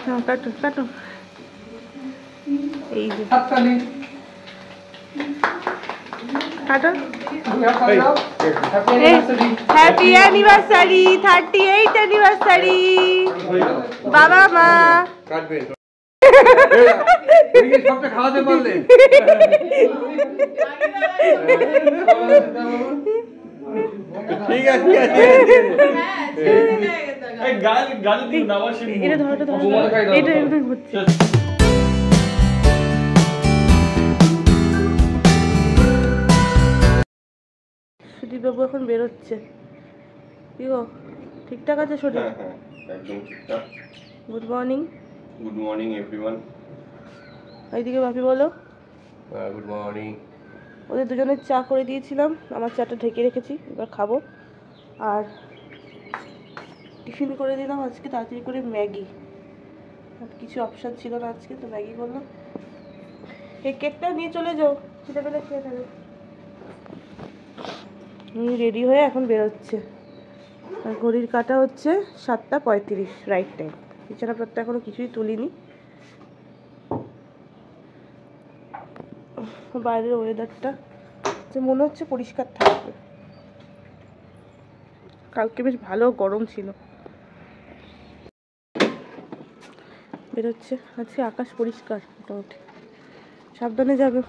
হ্যাঁ কাটো কাটো। এই যে কাটো। হ্যাপি অ্যানিভার্সারি, 38 অ্যানিভার্সারি বাবা মা। খাওয়াতে পারলেন ঠিক আছে এটা ধরো এটা হচ্ছে। সুদীপবাবু এখন বেরোচ্ছে। কি গো ঠিকঠাক আছে শরীর? একদম ঠিকঠাক। Good morning. Good morning everyone. এইদিকে ভাবি বলো। Good morning. ওদের দুজনের চা করে দিয়েছিলাম, আমার চাটা ঢেকে রেখেছি, এবার খাবো। আর টিফিন করে দিলাম আজকে তাড়াতাড়ি করে ম্যাগি, কিছু অপশান ছিল না আজকে, তো ম্যাগি করলাম। এই কেকটা নিয়ে চলে যাও, খিদে পেলে খেয়ে নেবে। রেডি হয়ে এখন বেরোচ্ছে, আর ঘড়ির কাটা হচ্ছে 7:35 রাইট টাইম। বিছানাপত্র এখনো কিছুই তুলিনি। বাইরের ওয়েদারটা যে মনে হচ্ছে পরিষ্কার থাকবে, কালকে বেশ ভালো গরম ছিল। বেরোচ্ছে আজকে, আকাশ পরিষ্কার মোটামুটি। সাবধানে যাবে।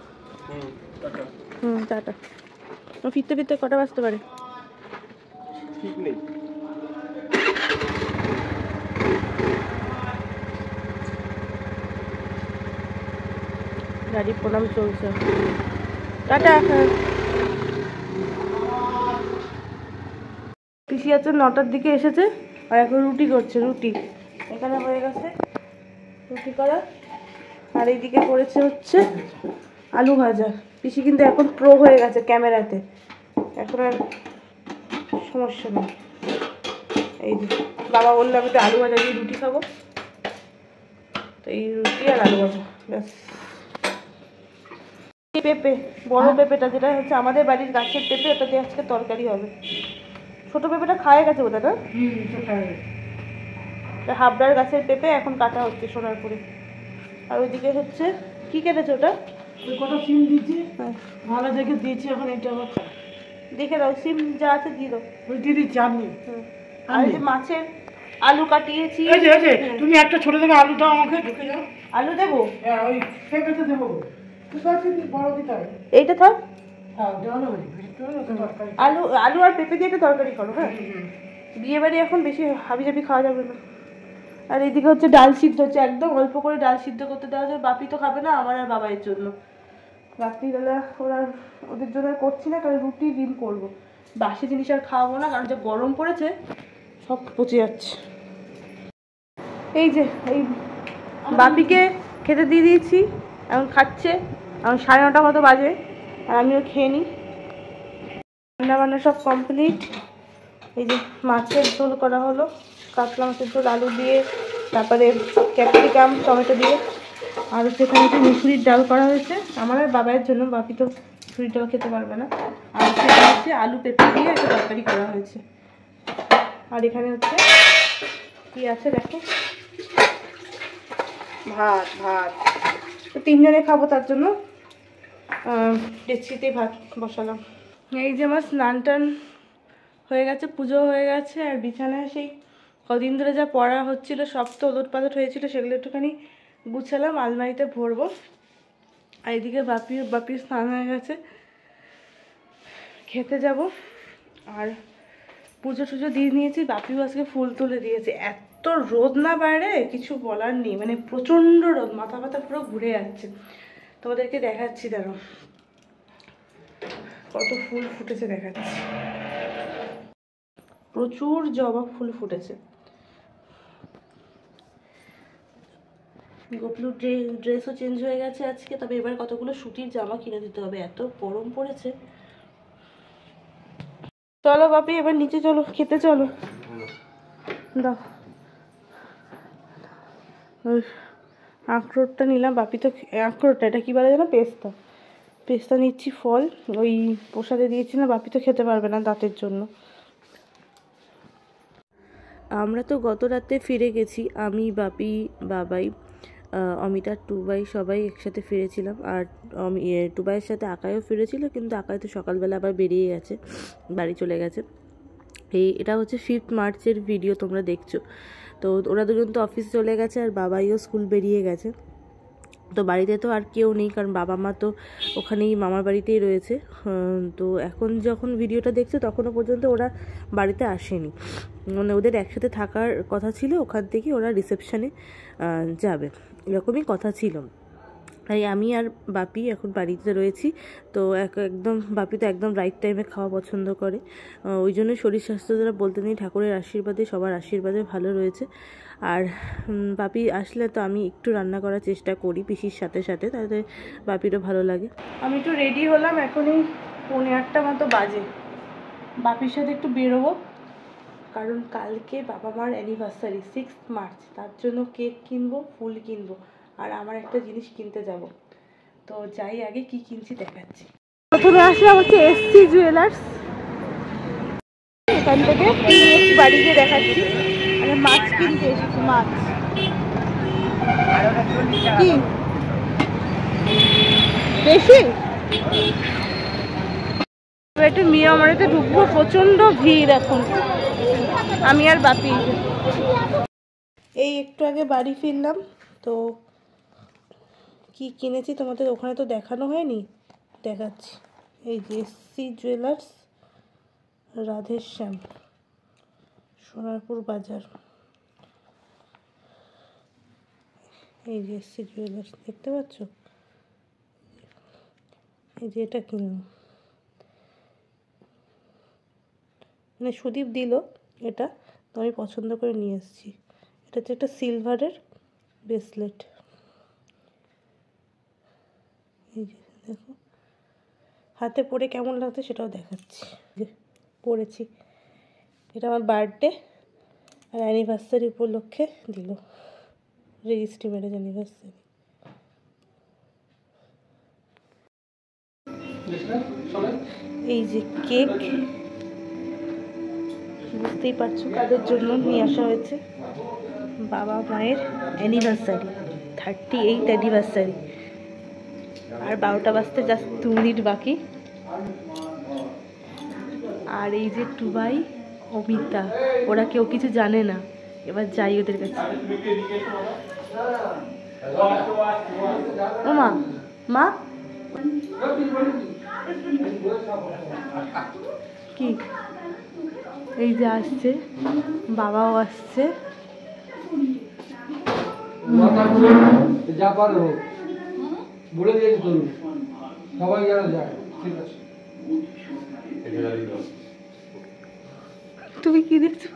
টাটা। ফিরতে ফিরতে কটা বাজতে পারে ঠিক নেই। গাড়ি প্রণাম চলছে। টাটা। পিসি আছে 9টার দিকে এসেছে, আর এখন রুটি করছে। রুটি এখানে হয়ে গেছে, রুটি করা। আর এইদিকে করেছে হচ্ছে আলু ভাজা। পিসি কিন্তু এখন প্রো হয়ে গেছে ক্যামেরাতে, এখন আর সমস্যা নেই। এই যে বাবা বললো আমি তো আলু ভাজা দিয়ে রুটি খাবো, তো এই রুটি আর আলু ভাজা ব্যাস। পেঁপে, বড় পেঁপেটা যেটা হচ্ছে আমাদের বাড়ির গাছের পেঁপে, ওটা দিয়ে আজকে তরকারি হবে। ছোট পেঁপেটা খাওয়া গেছে ওটা না, হাবড়ার গাছের পেঁপে এখন কাটা হচ্ছে সোনারপুরে। আর ওইদিকে হচ্ছে কি কেটেছে ওটা, কটা সিম দিয়েছি, হ্যাঁ ভালো দেখে দিয়েছি। এখন এটা আবার দেখে দাও, সিম যা আছে দিয়ে দাও। ওই দিয়ে দিচ্ছি আপনি। আর এই যে মাছের আলু কাটিয়েছি। এই যে তুমি একটা ছোট থেকে আলু দাও আমাকে, ঢুকে যাও। আলু দেবো? হ্যাঁ ওই পেঁপেতে দেবো, বড় দিতে হবে। এইটা থাক। হ্যাঁ দেওয়ানো হবে তরকারি। আলু আলু আর পেঁপে দিয়ে একটা তরকারি করো। হ্যাঁ বিয়ে বাড়ি এখন বেশি হাবিজাবি খাওয়া যাবে না। আর এইদিকে হচ্ছে ডাল সিদ্ধ হচ্ছে, একদম অল্প করে ডাল সিদ্ধ করতে দেওয়া যায়। বাপি তো খাবে না, আমার আর বাবার জন্য। রাত্রিবেলা ওদের জন্য আর করছি না, কারণ রুটি ডিম করবো। বাসি জিনিস আর খাওয়াবো না, কারণ যা গরম পড়েছে সব পচে যাচ্ছে। এই যে এই বাপিকে খেতে দিয়ে দিয়েছি, এখন খাচ্ছে। এখন 9:30 মতো বাজে, আর আমিও খেয়ে নিই। রান্না বান্না সব কমপ্লিট। এই যে মাছের ঝোল করা হলো, কাতলা মাছের ঝোল আলু দিয়ে, তারপরে ক্যাপসিকাম টমেটো দিয়ে। আর হচ্ছে এখানে হচ্ছে মুসুরির ডাল করা হয়েছে আমার আর বাবার জন্য, বাপি তো মুসুরির ডাল খেতে পারবে না। আর সেখানে হচ্ছে আলু পেঁপে দিয়ে একটা তরকারি করা হয়েছে। আর এখানে হচ্ছে কি আছে দেখো, ভাত। তো 3 জনে খাবো, তার জন্য ডেকচিতেই ভাত বসালাম। এই যে আমার স্নান টান হয়ে গেছে, পুজো হয়ে গেছে। আর বিছানায় সেই কদিন ধরে যা পড়া হচ্ছিল সব তো ওলট পালট হয়েছিল, সেগুলো একটুখানি গুছালাম, আলমারিতে ভরবো। আর এদিকে বাপির স্নান হয়ে গেছে, খেতে যাব। আর পুজো টুজো দিয়ে নিয়েছি, বাপিও আজকে ফুল তুলে দিয়েছে। এত রোদ না বাইরে, কিছু বলার নেই, মানে প্রচণ্ড রোদ, মাথা ব্যথা পুরো ঘুরে যাচ্ছে। তোমাদেরকে দেখাচ্ছি, দাঁড়াও কত ফুল ফুটেছে দেখাচ্ছি। প্রচুর জবা ফুল ফুটেছে। গোপলু ড্রেসও চেঞ্জ হয়ে গেছে আজকে, তবে এবার কতগুলো সুতির জামা কিনে দিতে হবে, এত গরম পড়েছে। চলো বাপি এবার নিচে চলো, খেতে চলো। দাও ওই আখরোটটা নিলাম, বাপি তো আখরোটটা, এটা কি বলে যেন, পেস্তা নিচ্ছি। ফল ওই প্রসাদে দিয়েছি না, বাপি তো খেতে পারবে না দাঁতের জন্য। আমরা তো গত রাতে ফিরে গেছি, আমি, বাপি, বাবাই, অমিতা, টুবাই সবাই একসাথে ফিরেছিলাম। আর টুবাইয়ের সাথে আকাইও ফিরেছিল, কিন্তু আকাই তো সকালবেলা আবার বেরিয়ে গেছে, বাড়ি চলে গেছে। এটা হচ্ছে 5 মার্চের ভিডিও তোমরা দেখছো। তো ওরা দুজন তো অফিস চলে গেছে, আর বাবাইও স্কুল বেরিয়ে গেছে। তো বাড়িতে তো আর কেউ নেই, কারণ বাবা মা তো ওখানেই মামার বাড়িতেই রয়েছে। তো এখন যখন ভিডিওটা দেখছে তখনও পর্যন্ত ওরা বাড়িতে আসেনি, মানে ওদের একসাথে থাকার কথা ছিল, ওখান থেকে ওরা রিসেপশনে যাবে এরকমই কথা ছিল। তাই আমি আর বাপি এখন বাড়িতে রয়েছি। তো একদম বাপি তো একদম রাইট টাইমে খাওয়া পছন্দ করে, ওই জন্য শরীর স্বাস্থ্য যারা বলতে নেই, ঠাকুরের আশীর্বাদে, সবার আশীর্বাদে ভালো রয়েছে। আর বাপি আসলে তো আমি একটু রান্না করার চেষ্টা করি পিসির সাথে সাথে, তাতে বাপিরও ভালো লাগে। আমি একটু রেডি হলাম, এখনই 8:45 মতো বাজে। বাপির সাথে একটু বেরোবো, কারণ কালকে বাবা মার অ্যানিভার্সারি 6 মার্চ, তার জন্য কেক কিনবো, ফুল কিনবো, আর আমার একটা জিনিস কিনতে যাব। তো যাই, আগে কি কিনছি দেখাচ্ছি। প্রথমে আসলাম হচ্ছে এসসি জুয়েলার্স, এখান থেকে বাড়ি গিয়ে দেখাচ্ছি। মানে মাছ কিনতে এসেছি, মাছ কি বেশি একটু মেয়ে আমার এতে ঢুকবো, প্রচন্ড ভিড় এখন। আমি আর বাপি এই একটু আগে বাড়ি ফিরলাম। তো কি কিনেছি তোমাদের ওখানে তো দেখানো হয়নি, দেখাচ্ছি। এই যে এসসি জুয়েলার্স, রাধেশ্যাম, সোনারপুর বাজার। এই যে এসসি জুয়েলার্স, দেখতে পাচ্ছ? এই যে এটা কিনলাম, মানে সুদীপ দিল এটা, তো আমি পছন্দ করে নিয়ে এসেছি। এটা হচ্ছে একটা সিলভারের ব্রেসলেট। এই যে দেখো, হাতে পরে কেমন লাগছে সেটাও দেখাচ্ছি। যে পরেছি, এটা আমার বার্থডে আর অ্যানিভার্সারি উপলক্ষে দিল, রেজিস্ট্রি ম্যারেজ অ্যানিভার্সারি। এই যে কেক, বুঝতেই পারছো কাদের জন্য নিয়ে আসা হয়েছে। বাবা মায়ের অ্যানিভার্সারি, 38 অ্যানিভার্সারি। আর 12টা বাজতে জাস্ট 2 মিনিট বাকি। আর এই যে টুবাই, অমিতা, ওরা কেউ কিছু জানে না। এবার যাই ওদের কাছে। ও মা, মা কি, এই যে আসছে, বাবাও আসছে। যা পারো বলে দিয়েছি তো, সবাই যেন যায়। ঠিক আছে, তুমি কি দেখছো?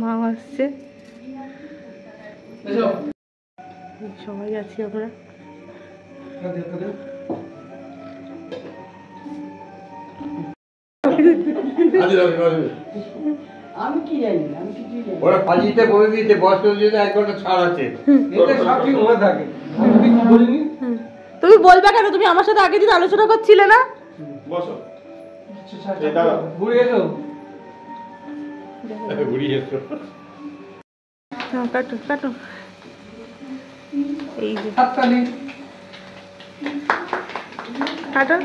মা আসছে, সবাই আছি আমরা। আমি কি জানি, আমি কি জানি। ওরা ফাজিতে বলে দিয়েছে, বয়স দিতে 1 ঘন্টা ছাড় আছে। এটা সব ঠিক মনে থাকে, আমি কিছু বলিনি। তুমি বলবে কেন? তুমি আমার সাথে আগের দিন আলোচনা করছিলে না? বসো, ঘুরে এসো, ঘুরি এসো। হ্যাঁ, কাটো কাটো। এই যে হাততালি, কাটো।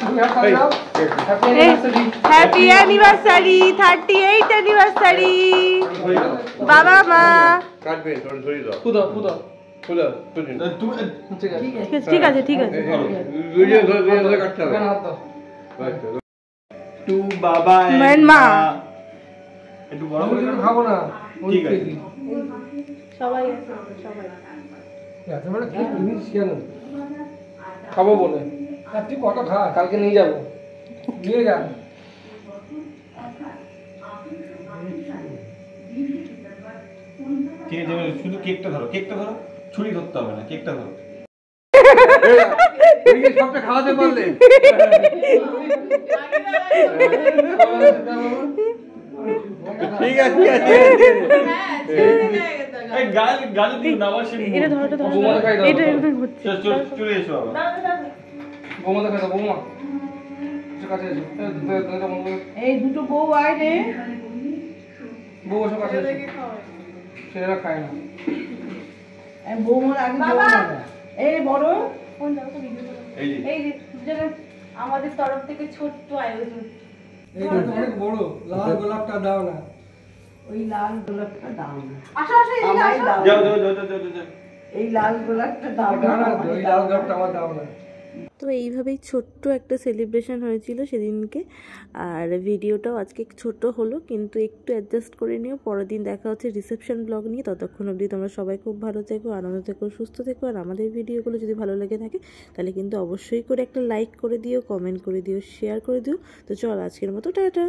তুমি হাততালি দাও। হ্যাপি অ্যানিভার্সারি, 38 অ্যানিভার্সারি বাবা মা। কাটবেন, ধরে ধরে দাও। পুদো পুদো খুলে তুলি। তুমি ঠিক আছে, ঠিক আছে, ঠিক আছে। দুইজন ধরে ধরে কাটতে হবে। হাত দাও। টু বাবা মেন মা। একটু বড় আমি করে কিছু খাবো না, ঠিক আছে। সবাই আছে, সবাই। একেবারে কি জিনিস কেন খাবো বলে? তুই কত খা, কালকে নিয়ে যাবো, নিয়ে যা। ঠিক আছে, শুধু কেকটা ধরো, কেকটা ধরো, ছুরি ধরতে হবে না, কেকটা ধরো। সবটা খাওয়াতে পারলে। ঠিক আছে, ঠিক আছে। এই গাল গাল দিও না, আবার এটা ধরো, এটা ধরো। বৌমা খাই দাও। এটা একদম হচ্ছে। চলে এসো আবার। বৌমা দেখা দাও, বৌমা কাছে এসো এই দুটো বউ আয় রে। বউ এসো কাছে এসো ছেলেরা খায় না বৌমার আগে বাবা এই বড় এই যে এই যে দুজনে আমাদের তরফ থেকে ছোট্ট আয়োজন। এইটা তো অনেক বড় লাল গোলাপটা দাও না ওই লাল গোলাপটা দাও না। আসো আসো এদিকে আমায় আসো। দাও। যাও যাও যাও যাও যাও যাও। এই লাল গোলাপটা দাও না। দাও না ওই লাল গোলাপটা আমার দাও না তো এইভাবেই ছোট্ট একটা সেলিব্রেশন হয়েছিল সেদিনকে। আর ভিডিওটাও আজকে ছোট হলো, কিন্তু একটু অ্যাডজাস্ট করে নিও। পরের দিন দেখা হচ্ছে রিসেপশন ব্লগ নিয়ে। ততক্ষণ অবধি তোমরা সবাই খুব ভালো থেকো, আনন্দ থেকো, সুস্থ থেকো। আর আমাদের ভিডিওগুলো যদি ভালো লেগে থাকে তাহলে কিন্তু অবশ্যই করে একটা লাইক করে দিও, কমেন্ট করে দিও, শেয়ার করে দিও। তো চল আজকের মতো টাটা।